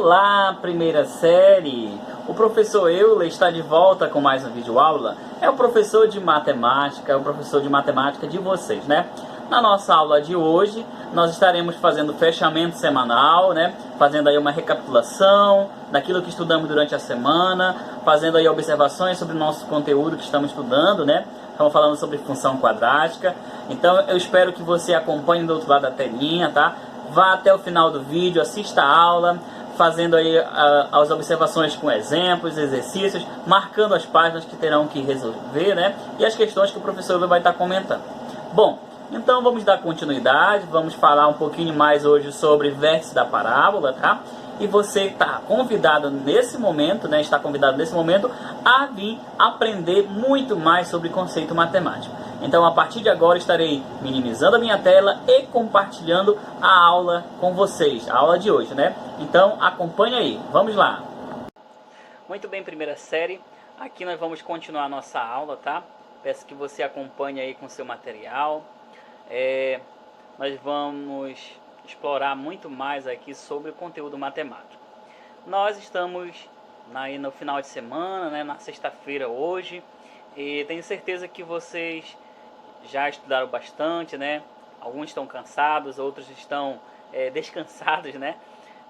Olá, primeira série! O professor Euler está de volta com mais uma videoaula. É o professor de matemática, de vocês, né? Na nossa aula de hoje, nós estaremos fazendo fechamento semanal, né? Fazendo aí uma recapitulação daquilo que estudamos durante a semana, fazendo aí observações sobre o nosso conteúdo que estamos estudando, né? Estamos falando sobre função quadrática. Então, eu espero que você acompanhe do outro lado da telinha, tá? Vá até o final do vídeo, assista a aula, fazendo aí as observações com exemplos, exercícios, marcando as páginas que terão que resolver, né? E as questões que o professor vai estar comentando. Bom, então vamos dar continuidade, vamos falar um pouquinho mais hoje sobre vértice da parábola, tá? E você está convidado nesse momento, né? Está convidado nesse momento a vir aprender muito mais sobre conceito matemático. Então, a partir de agora, estarei minimizando a minha tela e compartilhando a aula com vocês, a aula de hoje, né? Então, acompanhe aí, vamos lá! Muito bem, primeira série, aqui nós vamos continuar a nossa aula, tá? Peço que você acompanhe aí com seu material. Nós vamos explorar muito mais aqui sobre o conteúdo matemático. Nós estamos aí no final de semana, né? Na sexta-feira hoje, e tenho certeza que vocês já estudaram bastante, né? Alguns estão cansados, outros estão descansados, né?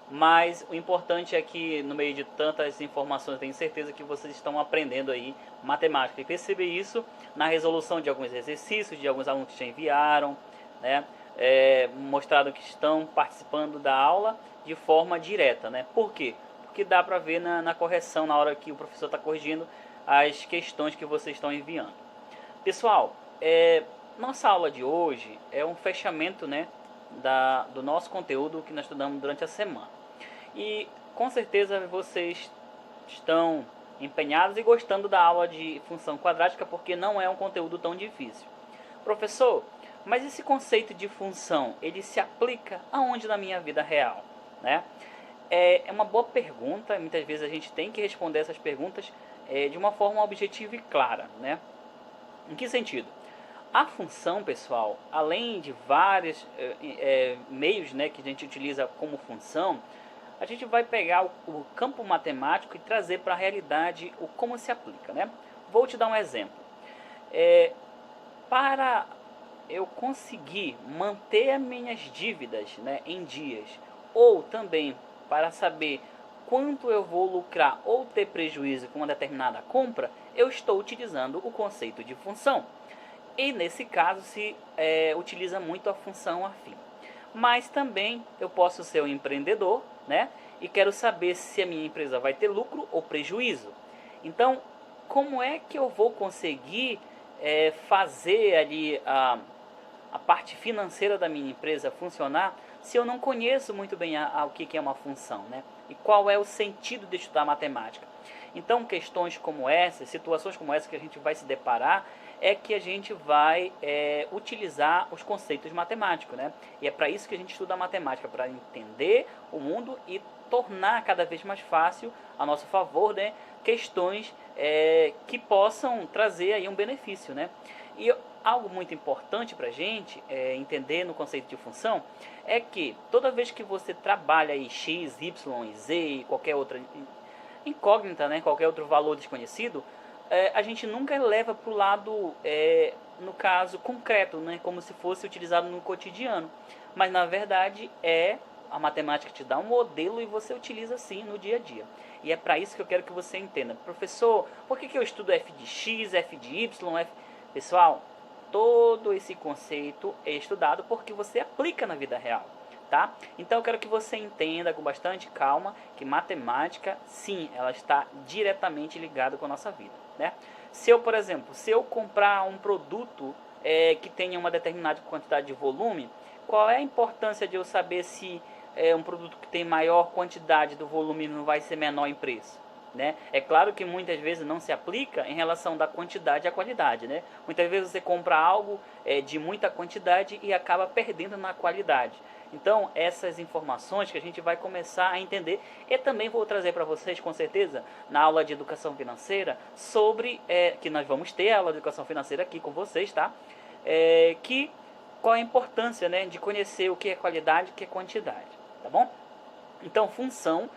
Mas o importante é que no meio de tantas informações, tenho certeza que vocês estão aprendendo aí matemática. E perceber isso na resolução de alguns exercícios, de alguns alunos que já enviaram, né? Mostrado que estão participando da aula de forma direta, né? Por quê? Porque dá para ver na correção, na hora que o professor está corrigindo as questões que vocês estão enviando. Pessoal, nossa aula de hoje é um fechamento, né, do nosso conteúdo que nós estudamos durante a semana. E com certeza vocês estão empenhados e gostando da aula de função quadrática, porque não é um conteúdo tão difícil. Professor, mas esse conceito de função, ele se aplica aonde na minha vida real, né? É uma boa pergunta, muitas vezes a gente tem que responder essas perguntas de uma forma objetiva e clara, né? Em que sentido? A função, pessoal, além de vários meios, né, que a gente utiliza como função, a gente vai pegar o campo matemático e trazer para a realidade o como se aplica, né? Vou te dar um exemplo. Para eu conseguir manter as minhas dívidas, né, em dias, ou também para saber quanto eu vou lucrar ou ter prejuízo com uma determinada compra, eu estou utilizando o conceito de função. E nesse caso se utiliza muito a função afim. Mas também eu posso ser um empreendedor, né? E quero saber se a minha empresa vai ter lucro ou prejuízo. Então, como é que eu vou conseguir fazer ali a parte financeira da minha empresa funcionar se eu não conheço muito bem o que é uma função, né? E qual é o sentido de estudar matemática? Então, questões como essa, situações como essa que a gente vai se deparar, é que a gente vai utilizar os conceitos matemáticos, né? E é para isso que a gente estuda a matemática, para entender o mundo e tornar cada vez mais fácil, a nosso favor, né, questões que possam trazer aí um benefício, né? E algo muito importante para a gente entender no conceito de função é que toda vez que você trabalha aí x, y e z e qualquer outra incógnita, né, qualquer outro valor desconhecido, a gente nunca leva para o lado, no caso, concreto, né, como se fosse utilizado no cotidiano. Mas, na verdade, a matemática te dá um modelo e você utiliza assim no dia a dia. E é para isso que eu quero que você entenda. Professor, por que eu estudo f de x, f de y, f... Pessoal, todo esse conceito é estudado porque você aplica na vida real. Tá? Então eu quero que você entenda com bastante calma que matemática, sim, ela está diretamente ligada com a nossa vida, né? Se eu, por exemplo, se eu comprar um produto que tenha uma determinada quantidade de volume, qual é a importância de eu saber se um produto que tem maior quantidade do volume não vai ser menor em preço? Né? É claro que muitas vezes não se aplica em relação da quantidade à qualidade, né? Muitas vezes você compra algo de muita quantidade e acaba perdendo na qualidade. Então, essas informações que a gente vai começar a entender, e também vou trazer para vocês, com certeza, na aula de educação financeira, sobre, que nós vamos ter a aula de educação financeira aqui com vocês, tá? Qual a importância, né, de conhecer o que é qualidade e o que é quantidade, tá bom? Então, função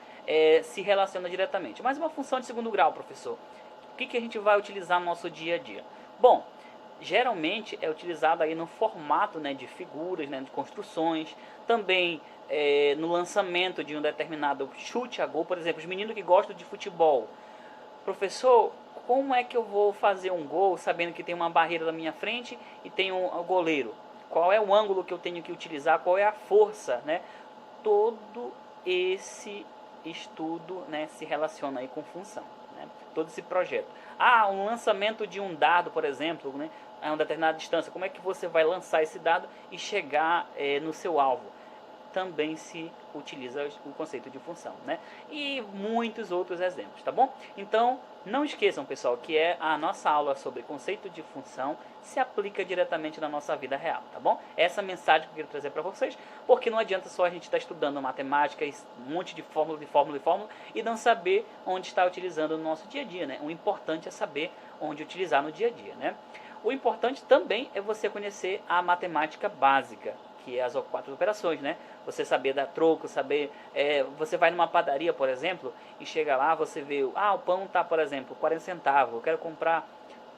se relaciona diretamente. Mas uma função de segundo grau, professor, o que a gente vai utilizar no nosso dia a dia? Bom, geralmente é utilizado aí no formato, né, de figuras, né, de construções, também no lançamento de um determinado chute a gol. Por exemplo, os meninos que gostam de futebol: professor, como é que eu vou fazer um gol sabendo que tem uma barreira na minha frente e tem um goleiro? Qual é o ângulo que eu tenho que utilizar? Qual é a força, né? Todo esse estudo, né, se relaciona aí com função, né? Todo esse projeto. Um lançamento de um dardo, por exemplo, né, a uma determinada distância. Como é que você vai lançar esse dardo e chegar no seu alvo? Também se utiliza o conceito de função, né? E muitos outros exemplos, tá bom? Então, não esqueçam, pessoal, que a nossa aula sobre conceito de função se aplica diretamente na nossa vida real, tá bom? Essa mensagem que eu quero trazer para vocês, porque não adianta só a gente estar estudando matemática, um monte de fórmula, e não saber onde está utilizando no nosso dia a dia, né? O importante é saber onde utilizar no dia a dia, né? O importante também é você conhecer a matemática básica, que é as 4 operações, né? Você saber dar troco, saber... você vai numa padaria, por exemplo, e chega lá, você vê... o pão tá, por exemplo, 40 centavos. Eu quero comprar...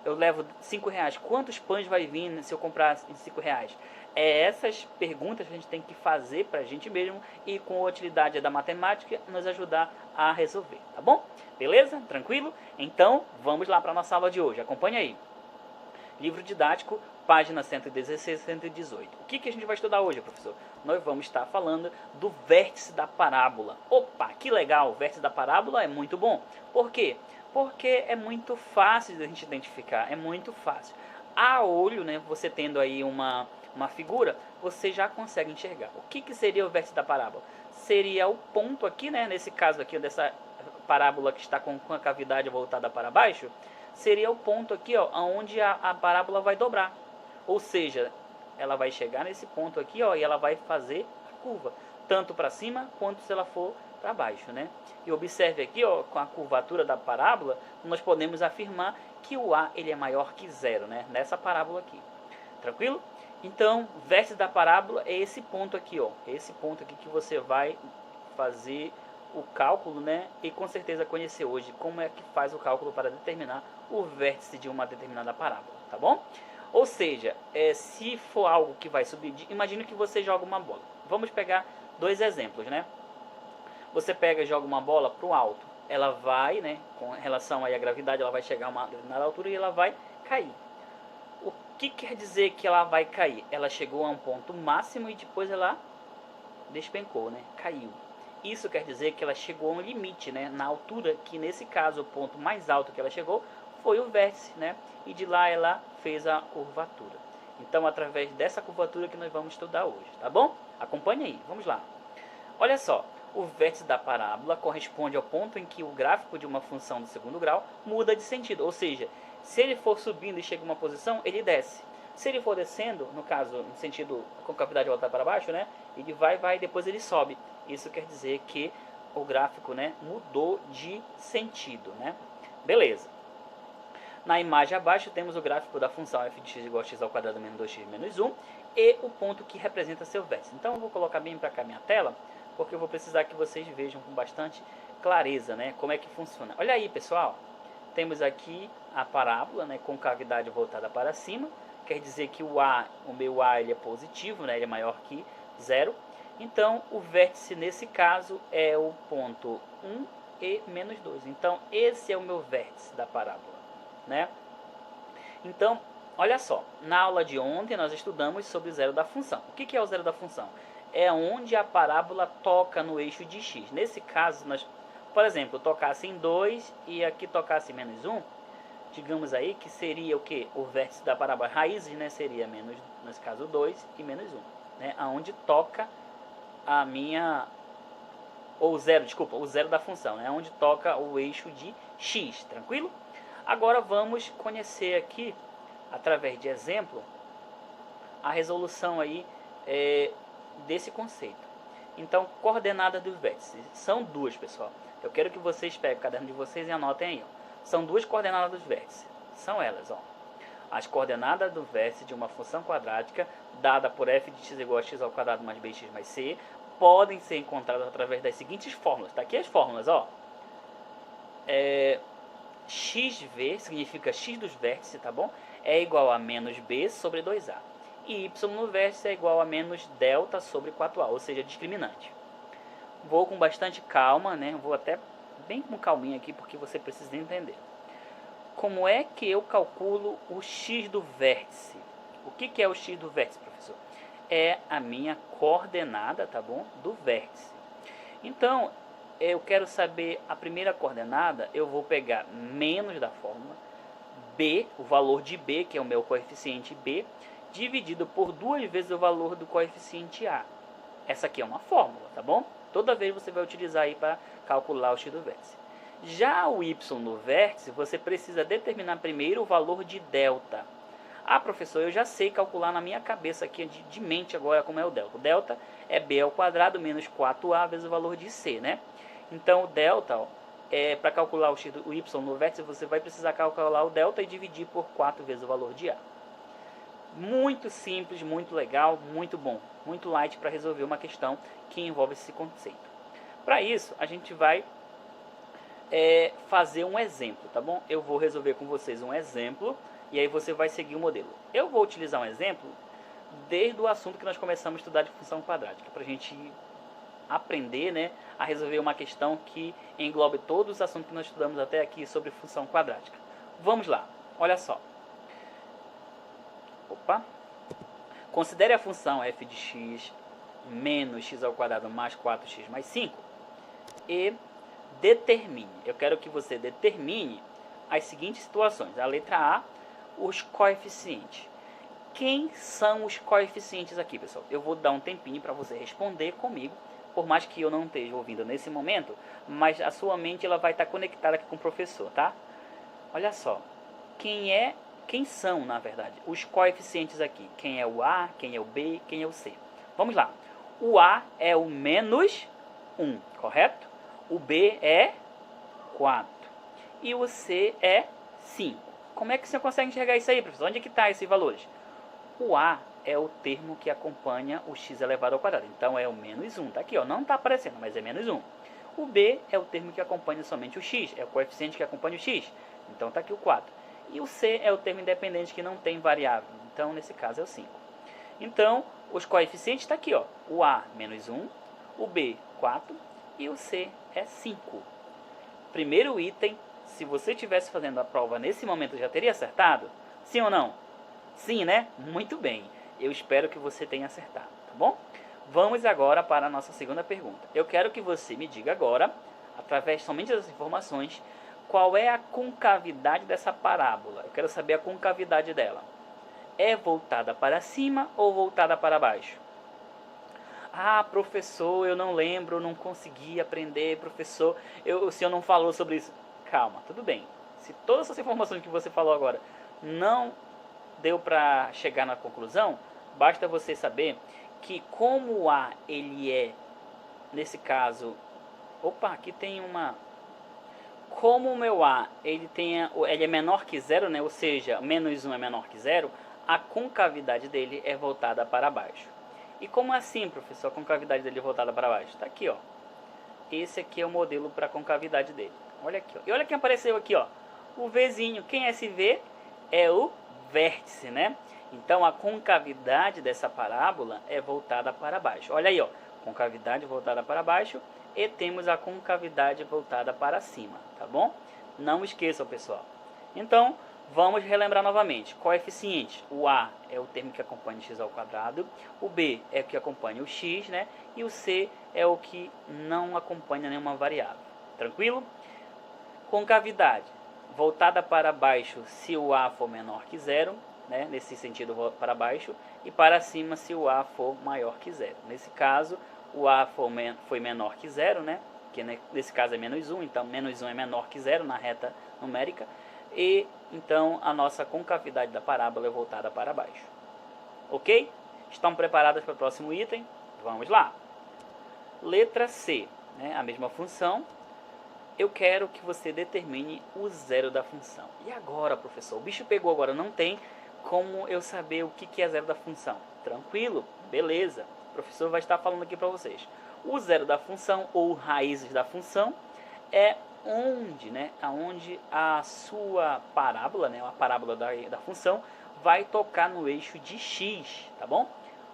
Eu levo 5 reais. Quantos pães vai vir se eu comprar em 5 reais? Essas perguntas que a gente tem que fazer pra gente mesmo e com a utilidade da matemática nos ajudar a resolver, tá bom? Beleza? Tranquilo? Então, vamos lá para a nossa aula de hoje. Acompanhe aí. Livro didático, página 116 e 118. O que a gente vai estudar hoje, professor? Nós vamos estar falando do vértice da parábola. Opa, que legal! O vértice da parábola é muito bom. Por quê? Porque é muito fácil de a gente identificar. É muito fácil. A olho, né, você tendo aí uma figura, você já consegue enxergar. O que seria o vértice da parábola? Seria o ponto aqui, né, nesse caso aqui, dessa parábola que está com a cavidade voltada para baixo, seria o ponto aqui, ó, onde a parábola vai dobrar. Ou seja, ela vai chegar nesse ponto aqui, ó, e ela vai fazer a curva, tanto para cima quanto se ela for para baixo, né? E observe aqui, ó, com a curvatura da parábola, nós podemos afirmar que o A ele é maior que zero, né? Nessa parábola aqui. Tranquilo? Então, o vértice da parábola é esse ponto aqui, ó. Esse ponto aqui que você vai fazer o cálculo, né? E com certeza conhecer hoje como é que faz o cálculo para determinar o vértice de uma determinada parábola, tá bom? Ou seja, se for algo que vai subir, imagine que você joga uma bola. Vamos pegar 2 exemplos, né? Você pega e joga uma bola para o alto. Ela vai, né, com relação aí à gravidade, ela vai chegar a uma determinada altura e ela vai cair. O que quer dizer que ela vai cair? Ela chegou a um ponto máximo e depois ela despencou, né? Caiu. Isso quer dizer que ela chegou a um limite, né? Na altura, que nesse caso o ponto mais alto que ela chegou foi o vértice, né? E de lá ela fez a curvatura. Então, através dessa curvatura que nós vamos estudar hoje, tá bom? Acompanhe aí, vamos lá. Olha só, o vértice da parábola corresponde ao ponto em que o gráfico de uma função do segundo grau muda de sentido. Ou seja, se ele for subindo e chega a uma posição, ele desce. Se ele for descendo, no caso, no sentido com cavidade voltada para baixo, né? Ele vai e depois ele sobe. Isso quer dizer que o gráfico, né, mudou de sentido, né? Beleza. Na imagem abaixo temos o gráfico da função f de x igual a x ao quadrado menos 2x menos 1 e o ponto que representa seu vértice. Então eu vou colocar bem para cá minha tela, porque eu vou precisar que vocês vejam com bastante clareza, né, como é que funciona. Olha aí, pessoal. Temos aqui a parábola, né, com cavidade voltada para cima. Quer dizer que o meu A ele é positivo, né, ele é maior que zero. Então, o vértice nesse caso é o ponto 1 e menos 2. Então, esse é o meu vértice da parábola, né? Então, olha só. Na aula de ontem, nós estudamos sobre o zero da função. O que é o zero da função? É onde a parábola toca no eixo de x. Nesse caso, nós, por exemplo, tocasse em 2 e aqui tocasse em menos 1, digamos aí que seria o que? O vértice da parábola. Raízes, né? Seria menos, nesse caso, 2 e menos 1. Né? Aonde toca a minha... Ou zero, desculpa, o zero da função, né? Onde toca o eixo de x, tranquilo? Agora vamos conhecer aqui, através de exemplo, a resolução aí desse conceito. Então, coordenadas dos vértices. São 2, pessoal. Eu quero que vocês peguem o caderno de vocês e anotem aí, ó. São 2 coordenadas dos vértices. São elas, ó. As coordenadas do vértice de uma função quadrática dada por f de x igual a x ao quadrado mais bx mais c, podem ser encontradas através das seguintes fórmulas. Tá aqui as fórmulas, ó. XV significa x dos vértices, tá bom? É igual a menos b sobre 2a. E y no vértice é igual a menos delta sobre 4a, ou seja, discriminante. Vou com bastante calma, né? Vou até bem com calminha aqui, porque você precisa entender. Como é que eu calculo o x do vértice? O que é o x do vértice, professor? É a minha coordenada, tá bom? Do vértice. Então, eu quero saber a primeira coordenada, eu vou pegar menos da fórmula, b, o valor de b, que é o meu coeficiente b, dividido por 2 vezes o valor do coeficiente a. Essa aqui é uma fórmula, tá bom? Toda vez você vai utilizar aí para calcular o x do vértice. Já o y no vértice, você precisa determinar primeiro o valor de delta. Ah, professor, eu já sei calcular na minha cabeça aqui de mente agora como é o delta. O delta é b ao quadrado menos 4a vezes o valor de c, né? Então, o delta, para calcular o y no vértice, você vai precisar calcular o delta e dividir por 4 vezes o valor de a. Muito simples, muito legal, muito bom. Muito light para resolver uma questão que envolve esse conceito. Para isso, a gente vai fazer um exemplo, tá bom? Eu vou resolver com vocês um exemplo e aí você vai seguir o modelo. Eu vou utilizar um exemplo desde o assunto que nós começamos a estudar de função quadrática, para a gente aprender, né, a resolver uma questão que englobe todos os assuntos que nós estudamos até aqui sobre função quadrática. Vamos lá, olha só. Opa. Considere a função f de x menos x ao quadrado mais 4x mais 5 e determine. Eu quero que você determine as seguintes situações. A letra A, os coeficientes. Quem são os coeficientes aqui, pessoal? Eu vou dar um tempinho para você responder comigo, por mais que eu não esteja ouvindo nesse momento, mas a sua mente ela vai estar conectada aqui com o professor, tá? Olha só, quem são, na verdade, os coeficientes aqui? Quem é o A, quem é o B, quem é o C? Vamos lá. O A é o menos 1, correto? O B é 4. E o C é 5. Como é que você consegue enxergar isso aí, professor? Onde é que está esses valores? O A é o termo que acompanha o x elevado ao quadrado. Então, é o menos 1. Está aqui, ó. Não está aparecendo, mas é menos 1. O B é o termo que acompanha somente o x. É o coeficiente que acompanha o x. Então, está aqui o 4. E o C é o termo independente que não tem variável. Então, nesse caso, é o 5. Então, os coeficientes estão aqui, ó. O A, menos 1. O B, 4. E o C é 5. Primeiro item, se você estivesse fazendo a prova nesse momento, já teria acertado? Sim ou não? Sim, né? Muito bem. Eu espero que você tenha acertado, tá bom? Vamos agora para a nossa segunda pergunta. Eu quero que você me diga agora, através somente das informações, qual é a concavidade dessa parábola. Eu quero saber a concavidade dela. É voltada para cima ou voltada para baixo? Ah, professor, eu não lembro, não consegui aprender, professor, o senhor não falou sobre isso. Calma, tudo bem. Se todas essas informações que você falou agora não deu para chegar na conclusão, basta você saber que como o A, ele é, nesse caso, opa, aqui tem uma... Como o meu A, ele é menor que zero, né? Ou seja, menos 1 é menor que zero, a concavidade dele é voltada para baixo. E como assim, professor, a concavidade dele é voltada para baixo? Está aqui, ó. Esse aqui é o modelo para a concavidade dele. Olha aqui, ó. E olha quem apareceu aqui, ó. O Vzinho. Quem é esse V? É o vértice, né? Então, a concavidade dessa parábola é voltada para baixo. Olha aí, ó. Concavidade voltada para baixo e temos a concavidade voltada para cima, tá bom? Não esqueçam, pessoal. Então, vamos relembrar novamente. Coeficiente. O A é o termo que acompanha o x ao quadrado. O B é o que acompanha o x, né? E o C é o que não acompanha nenhuma variável. Tranquilo? Concavidade. Voltada para baixo se o A for menor que zero, né? Nesse sentido para baixo. E para cima se o A for maior que zero. Nesse caso, o A foi menor que zero, né? Que nesse caso é menos 1. Então, menos 1 é menor que zero na reta numérica. E então a nossa concavidade da parábola é voltada para baixo. Ok? Estão preparadas para o próximo item? Vamos lá. Letra C, né? A mesma função. Eu quero que você determine o zero da função. E agora, professor? O bicho pegou agora. Não tem como eu saber o que é zero da função. Tranquilo? Beleza. O professor vai estar falando aqui para vocês. O zero da função, ou raízes da função, é onde, né, aonde a sua parábola, né, a parábola da função, vai tocar no eixo de x, tá bom?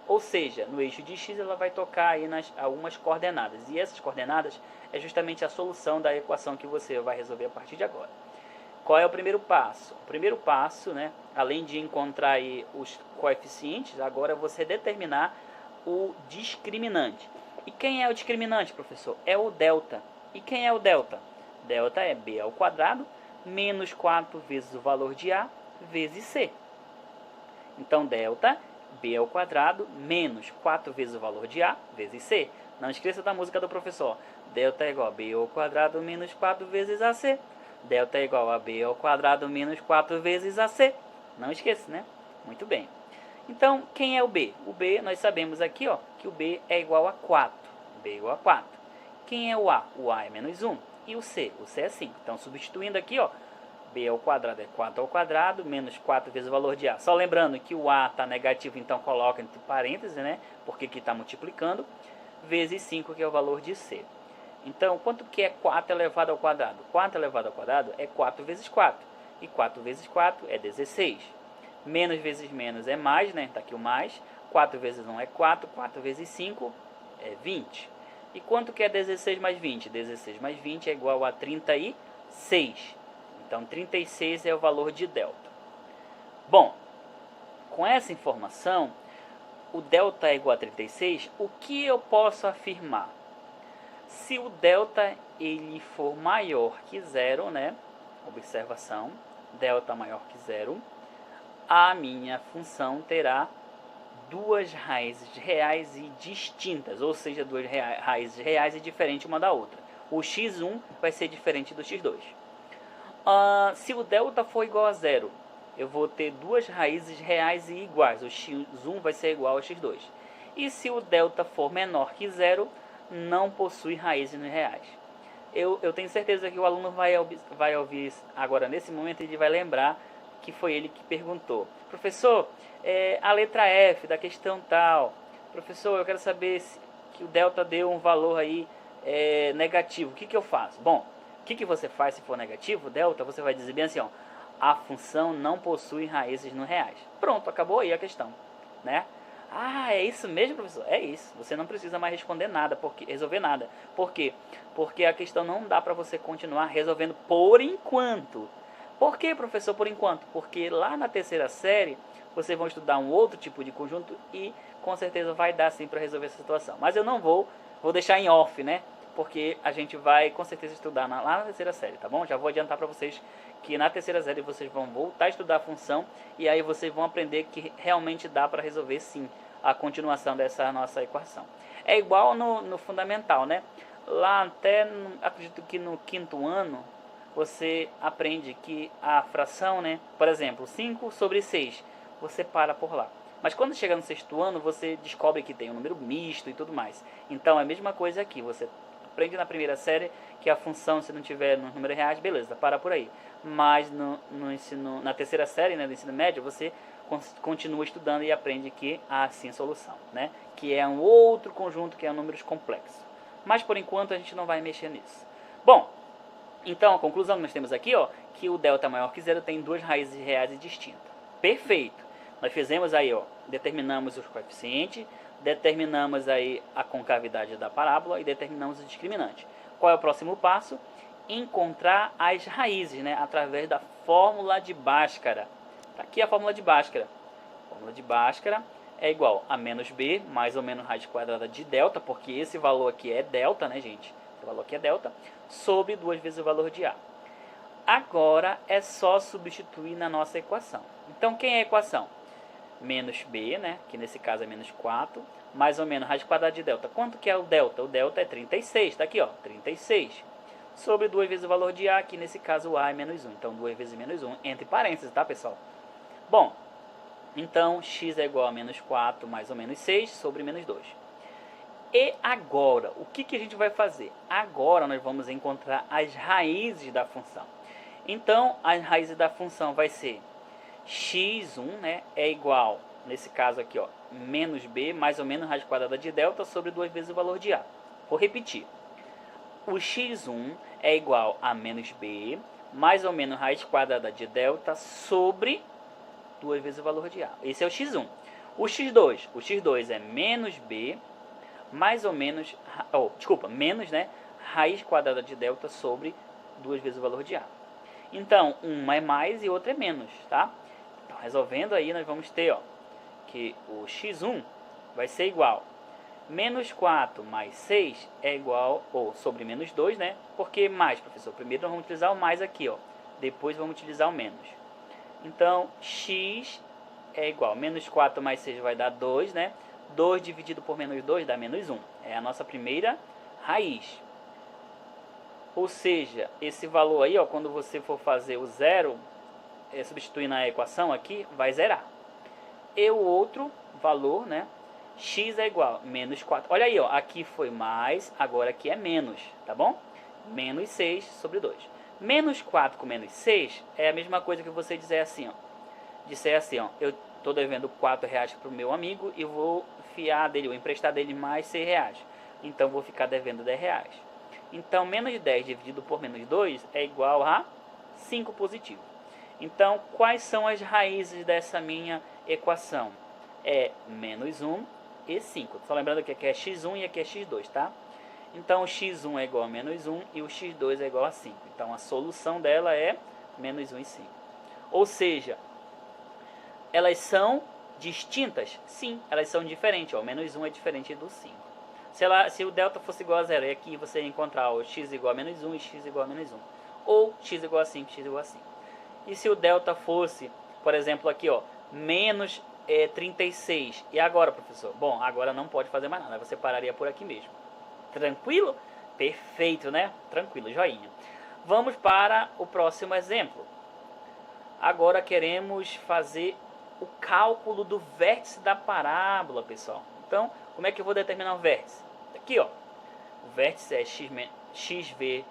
Ou seja, no eixo de x ela vai tocar aí nas algumas coordenadas. E essas coordenadas é justamente a solução da equação que você vai resolver a partir de agora. Qual é o primeiro passo? O primeiro passo, né, além de encontrar aí os coeficientes, agora é você determinar o discriminante. E quem é o discriminante, professor? É o delta. E quem é o delta? Delta é b ao quadrado menos 4 vezes o valor de a vezes c. Então, delta, b ao quadrado menos 4 vezes o valor de a vezes c. Não esqueça da música do professor. Delta é igual a b ao quadrado menos 4 vezes ac. Delta é igual a b ao quadrado menos 4 vezes ac. Não esqueça, né? Muito bem. Então, quem é o b? O b, nós sabemos aqui, ó, que o b é igual a 4. b é igual a 4. Quem é o a? O a é menos 1. E o c? O c é 5. Então, substituindo aqui, ó, b ao quadrado é 4 ao quadrado, menos 4 vezes o valor de a. Só lembrando que o a está negativo, então coloca entre parênteses, né? Porque aqui está multiplicando. Vezes 5, que é o valor de c. Então, quanto que é 4 elevado ao quadrado? 4 elevado ao quadrado é 4 vezes 4. E 4 vezes 4 é 16. Menos vezes menos é mais, né? Está aqui o mais. 4 vezes 1 é 4. 4 vezes 5 é 20. E quanto que é 16 mais 20? 16 mais 20 é igual a 36. Então, 36 é o valor de delta. Bom, com essa informação, o delta é igual a 36, o que eu posso afirmar? Se o delta ele for maior que zero, né? Observação, delta maior que zero, a minha função terá duas raízes reais e distintas, ou seja, duas raízes reais e diferentes uma da outra. O x1 vai ser diferente do x2. Se o delta for igual a zero, eu vou ter duas raízes reais e iguais. O x1 vai ser igual ao x2. E se o delta for menor que zero, não possui raízes reais. Eu tenho certeza que o aluno vai ouvir agora, nesse momento, ele vai lembrar que foi ele que perguntou. Professor, a letra F da questão tal. Professor, eu quero saber que o delta deu um valor aí negativo. O que eu faço? Bom, o que você faz se for negativo? Delta, você vai dizer bem assim, ó, a função não possui raízes no reais. Pronto, acabou aí a questão, né? Ah, é isso mesmo, professor? É isso. Você não precisa mais responder nada, resolver nada. Por quê? Porque a questão não dá para você continuar resolvendo por enquanto. Por que, professor, por enquanto? Porque lá na terceira série, vocês vão estudar um outro tipo de conjunto e com certeza vai dar sim para resolver essa situação. Mas eu não vou deixar em off, né? Porque a gente vai com certeza estudar lá na terceira série, tá bom? Já vou adiantar para vocês que na terceira série vocês vão voltar a estudar a função e aí vocês vão aprender que realmente dá para resolver sim a continuação dessa nossa equação. É igual no fundamental, né? Lá até, acredito que no quinto ano, você aprende que a fração, né? Por exemplo, 5 sobre 6, você para por lá. Mas quando chega no sexto ano, você descobre que tem um número misto e tudo mais. Então é a mesma coisa aqui, você aprende na primeira série que a função, se não tiver nos números reais, beleza, para por aí. Mas na terceira série, né, do ensino médio, você continua estudando e aprende que há sim solução, né? Que é um outro conjunto que é números complexos. Mas por enquanto a gente não vai mexer nisso. Bom, então a conclusão que nós temos aqui, ó, que o delta maior que zero tem duas raízes reais e distintas. Perfeito. Nós fizemos aí, ó, determinamos os coeficientes, determinamos aí a concavidade da parábola e determinamos o discriminante. Qual é o próximo passo? Encontrar as raízes, né, através da fórmula de Bhaskara. Tá aqui a fórmula de Bhaskara. A fórmula de Bhaskara é igual a menos b, mais ou menos raiz quadrada de delta, porque esse valor aqui é delta, né, gente? Esse valor aqui é delta, sobre 2 vezes o valor de a. Agora é só substituir na nossa equação. Então, quem é a equação? Menos b, né, que nesse caso é menos 4, mais ou menos raiz quadrada de delta. Quanto que é o delta? O delta é 36, está aqui, ó, 36. Sobre 2 vezes o valor de a, que nesse caso o a é menos 1. Então, 2 vezes menos 1, entre parênteses, tá, pessoal? Bom, então x é igual a menos 4 mais ou menos 6 sobre menos 2. E agora, o que a gente vai fazer? Agora nós vamos encontrar as raízes da função. Então, as raízes da função vai ser x1, né, é igual, nesse caso aqui, ó, menos b, mais ou menos raiz quadrada de delta sobre 2 vezes o valor de a. Vou repetir. O x1 é igual a menos b, mais ou menos raiz quadrada de delta sobre 2 vezes o valor de A. Esse é o x1. O x2 é menos b, mais ou menos, menos, né, raiz quadrada de delta sobre 2 vezes o valor de A. Então, uma é mais e outra é menos, tá? Então, resolvendo aí, nós vamos ter, ó, que o x1 vai ser igual menos 4 mais 6 é igual, ou sobre menos 2, né? Porque mais, professor? Primeiro nós vamos utilizar o mais aqui, ó. Depois vamos utilizar o menos. Então, x é igual, menos 4 mais 6 vai dar 2, né? 2 dividido por menos 2 dá menos 1. É a nossa primeira raiz. Ou seja, esse valor aí, ó, quando você for fazer o zero, substituir na equação aqui, vai zerar. E o outro valor, né? X é igual a menos 4. Olha aí, ó, aqui foi mais, agora aqui é menos, tá bom? Menos 6 sobre 2. Menos 4 com menos 6 é a mesma coisa que você dizer assim, ó. Disser assim, ó, eu estou devendo 4 reais para o meu amigo e vou fiar dele, vou emprestar dele mais 6 reais. Então, vou ficar devendo 10 reais. Então, menos 10 dividido por menos 2 é igual a 5 positivo. Então, quais são as raízes dessa minha equação? É menos 1 e 5. Só lembrando que aqui é x1 e aqui é x2, tá? Então, o x1 é igual a menos 1 e o x2 é igual a 5. Então, a solução dela é menos 1 e 5. Ou seja, elas são distintas? Sim, elas são diferentes. Ó, o menos 1 é diferente do 5. Se o delta fosse igual a 0, e aqui você ia encontrar o x igual a menos 1 e x igual a menos 1. Ou x igual a 5, x igual a 5. E se o delta fosse, por exemplo, aqui, ó, menos 36. E agora, professor? Bom, agora não pode fazer mais nada. Você pararia por aqui mesmo. Tranquilo? Perfeito, né? Tranquilo, joinha. Vamos para o próximo exemplo. Agora queremos fazer o cálculo do vértice da parábola, pessoal. Então, como é que eu vou determinar o vértice? Aqui, ó. O vértice é xv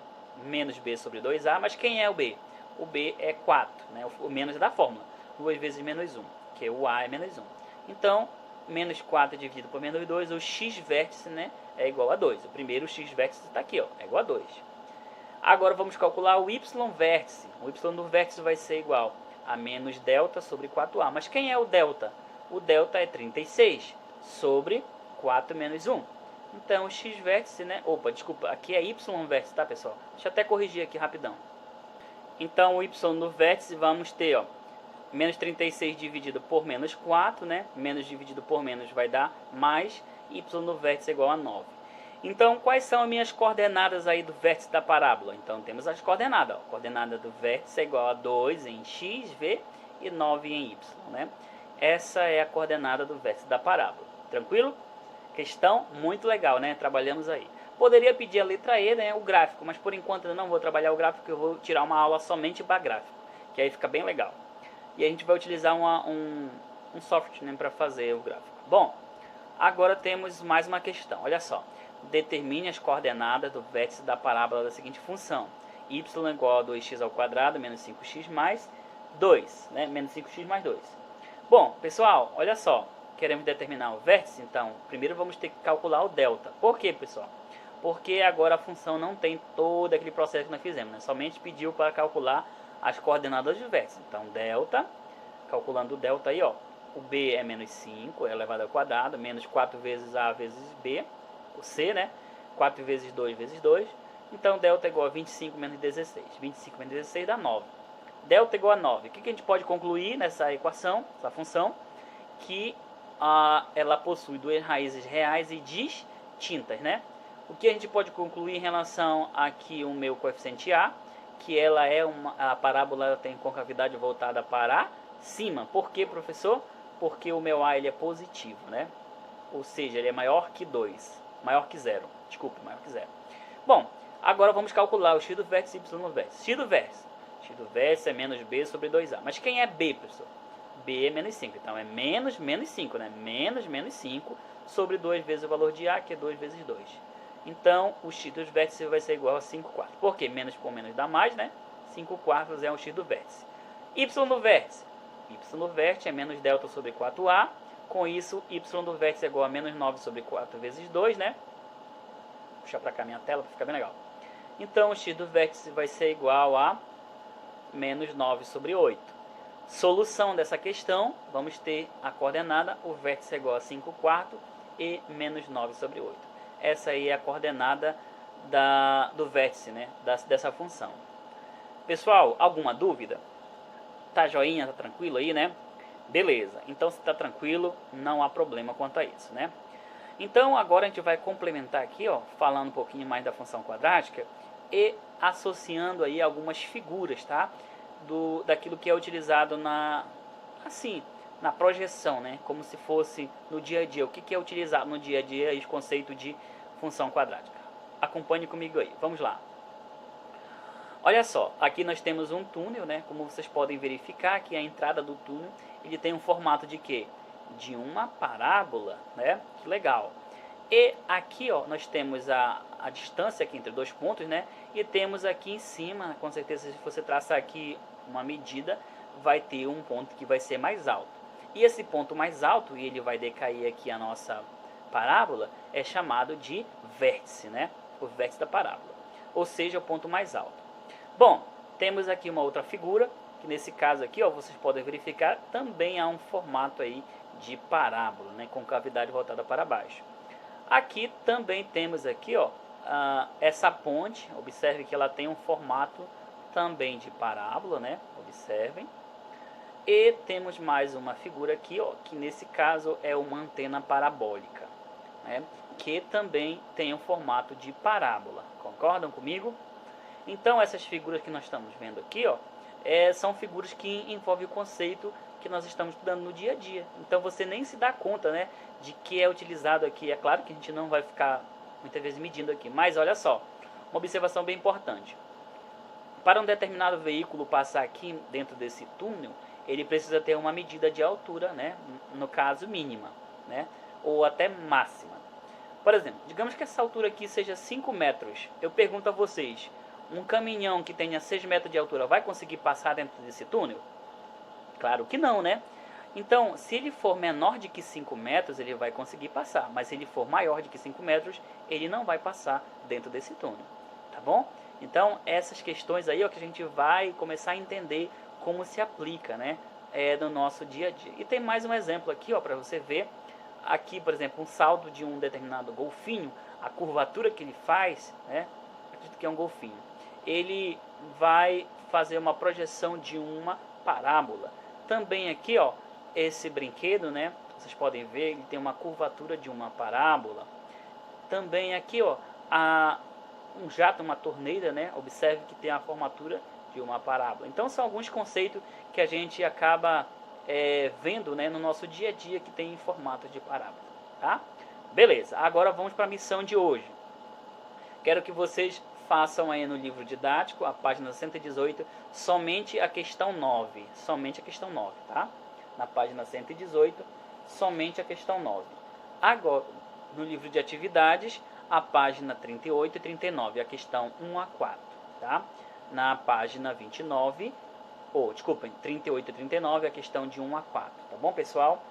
menos b sobre 2a, mas quem é o b? O b é 4, né? O menos é da fórmula. 2 vezes menos 1, que o a é menos 1. Então, menos 4 dividido por menos 2, o x vértice, né, é igual a 2. O primeiro x vértice está aqui, ó, é igual a 2. Agora vamos calcular o y vértice. O y do vértice vai ser igual a menos delta sobre 4a. Mas quem é o delta? O delta é 36 sobre 4 menos 1. Então, o x vértice, né? Opa, desculpa, aqui é y vértice, tá, pessoal? Deixa eu até corrigir aqui rapidão. Então, o y no vértice vamos ter, ó, menos 36 dividido por menos 4, né? Menos dividido por menos vai dar mais. Y no vértice é igual a 9. Então, quais são as minhas coordenadas aí do vértice da parábola? Então, temos as coordenadas. A coordenada do vértice é igual a 2 em x, v e 9 em y, né? Essa é a coordenada do vértice da parábola. Tranquilo? Questão muito legal, né? Trabalhamos aí. Poderia pedir a letra E, né? O gráfico, mas por enquanto eu não vou trabalhar o gráfico, eu vou tirar uma aula somente para gráfico, que aí fica bem legal. E a gente vai utilizar um software, né, para fazer o gráfico. Bom, agora temos mais uma questão. Olha só. Determine as coordenadas do vértice da parábola da seguinte função. Y igual a 2x ao quadrado menos 5x mais 2. Né? Menos 5x mais 2. Bom, pessoal, olha só. Queremos determinar o vértice, então primeiro vamos ter que calcular o delta. Por quê, pessoal? Porque agora a função não tem todo aquele processo que nós fizemos, né? Somente pediu para calcular as coordenadas do vértice. Então, delta, calculando o delta aí, ó. O b é menos 5, é elevado ao quadrado, menos 4 vezes a vezes b, o c, né? 4 vezes 2 vezes 2. Então, delta é igual a 25 menos 16. 25 menos 16 dá 9. Delta é igual a 9. O que a gente pode concluir nessa equação, essa função? Que ela possui duas raízes reais e distintas, né? O que a gente pode concluir em relação aqui o meu coeficiente a, que ela é a parábola ela tem concavidade voltada para cima. Por quê, professor? Porque o meu a ele é positivo, né? Ou seja, ele é maior que 2, maior que 0. Desculpa, maior que 0. Bom, agora vamos calcular o x do vértice e y do vértice. X do vértice é menos b sobre 2a. Mas quem é b, professor? B é menos 5, então é menos 5, né? Menos 5 sobre 2 vezes o valor de A, que é 2 vezes 2. Então, o x dos vértices vai ser igual a 5 quartos. Por quê? Menos por menos dá mais, né? 5 quartos é o x do vértice. Y no vértice. Y no vértice é menos delta sobre 4A. Com isso, y do vértice é igual a menos 9 sobre 4 vezes 2, né? puxar para cá minha tela para ficar bem legal. Então o x do vértice vai ser igual a menos 9 sobre 8. Solução dessa questão, vamos ter a coordenada, o vértice é igual a 5 quartos e menos 9 sobre 8. Essa aí é a coordenada do vértice, né, dessa função. Pessoal, alguma dúvida? Tá joinha, tá tranquilo aí, né? Beleza, então se tá tranquilo, não há problema quanto a isso, né? Então agora a gente vai complementar aqui, ó, falando um pouquinho mais da função quadrática e associando aí algumas figuras, tá? Daquilo que é utilizado na projeção, né? Como se fosse no dia a dia. O que é utilizado no dia a dia esse conceito de função quadrática? Acompanhe comigo aí, vamos lá. Olha só, aqui nós temos um túnel, né? Como vocês podem verificar, que a entrada do túnel ele tem um formato de quê? De uma parábola, né? Que legal. E aqui, ó, nós temos a distância aqui entre dois pontos, né? E temos aqui em cima, com certeza, se você traçar aqui uma medida, vai ter um ponto que vai ser mais alto. E esse ponto mais alto, e ele vai decair aqui a nossa parábola, é chamado de vértice, né? O vértice da parábola, ou seja, o ponto mais alto. Bom, temos aqui uma outra figura, que nesse caso aqui, ó, vocês podem verificar, também há um formato aí de parábola, né, com cavidade voltada para baixo. Aqui também temos aqui, ó, essa ponte, observe que ela tem um formato também de parábola, né, observem. E temos mais uma figura aqui, ó, que nesse caso é uma antena parabólica, né, que também tem um formato de parábola, concordam comigo? Então essas figuras que nós estamos vendo aqui, ó, são figuras que envolvem o conceito que nós estamos estudando no dia a dia. Então você nem se dá conta, né, de que é utilizado aqui. É claro que a gente não vai ficar muitas vezes medindo aqui, mas olha só, uma observação bem importante. Para um determinado veículo passar aqui dentro desse túnel, ele precisa ter uma medida de altura, né, no caso mínima, né, ou até máxima. Por exemplo, digamos que essa altura aqui seja 5 metros. Eu pergunto a vocês, um caminhão que tenha 6 metros de altura vai conseguir passar dentro desse túnel? Claro que não, né? Então, se ele for menor de que 5 metros, ele vai conseguir passar. Mas se ele for maior de que 5 metros, ele não vai passar dentro desse túnel. Tá bom? Então, essas questões aí é o que a gente vai começar a entender como se aplica, né? No nosso dia a dia. E tem mais um exemplo aqui, ó, para você ver. Aqui, por exemplo, um salto de um determinado golfinho, a curvatura que ele faz, né? Acredito que é um golfinho. Ele vai fazer uma projeção de uma parábola. Também aqui, ó, esse brinquedo, né? Vocês podem ver, ele tem uma curvatura de uma parábola. Também aqui, ó, um jato, uma torneira, né? Observe que tem a formatura de uma parábola. Então são alguns conceitos que a gente acaba vendo, né, no nosso dia a dia que tem em formato de parábola, tá? Beleza, agora vamos para a missão de hoje. Quero que vocês façam aí no livro didático, a página 118, somente a questão 9. Somente a questão 9, tá? Na página 118, somente a questão 9. Agora, no livro de atividades, a página 38 e 39, a questão 1 a 4, tá? Na página 29, desculpem, 38 e 39, a questão de 1 a 4, tá bom, pessoal?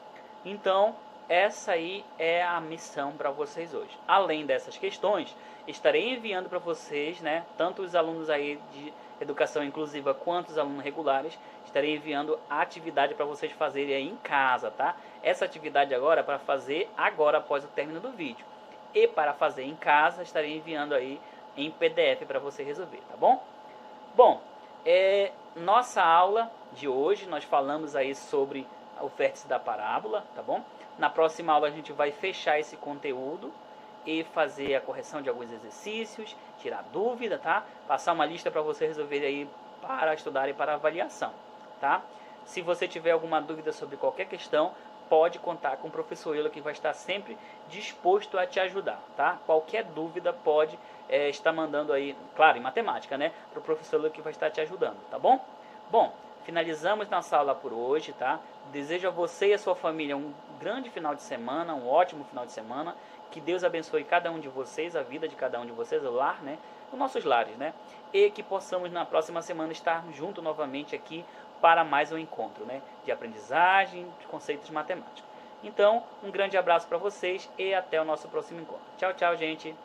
Então, essa aí é a missão para vocês hoje. Além dessas questões, estarei enviando para vocês, né, tanto os alunos aí de educação inclusiva quanto os alunos regulares, estarei enviando a atividade para vocês fazerem aí em casa, tá? Essa atividade agora é para fazer agora após o término do vídeo. E para fazer em casa, estarei enviando aí em PDF para você resolver, tá bom? Bom, nossa aula de hoje, nós falamos aí sobre o vértice da parábola, tá bom? Na próxima aula a gente vai fechar esse conteúdo e fazer a correção de alguns exercícios, tirar dúvida, tá? Passar uma lista para você resolver aí para estudar e para avaliação, tá? Se você tiver alguma dúvida sobre qualquer questão, pode contar com o professor Euler, que vai estar sempre disposto a te ajudar, tá? Qualquer dúvida pode estar mandando aí, claro, em matemática, né? Para o professor Euler, que vai estar te ajudando, tá bom? Bom, finalizamos nossa aula por hoje, tá? Desejo a você e a sua família um grande final de semana, um ótimo final de semana. Que Deus abençoe cada um de vocês, a vida de cada um de vocês, o lar, né? Os nossos lares, né? E que possamos na próxima semana estar juntos novamente aqui para mais um encontro, né? De aprendizagem, de conceitos matemáticos. Então, um grande abraço para vocês e até o nosso próximo encontro. Tchau, tchau, gente!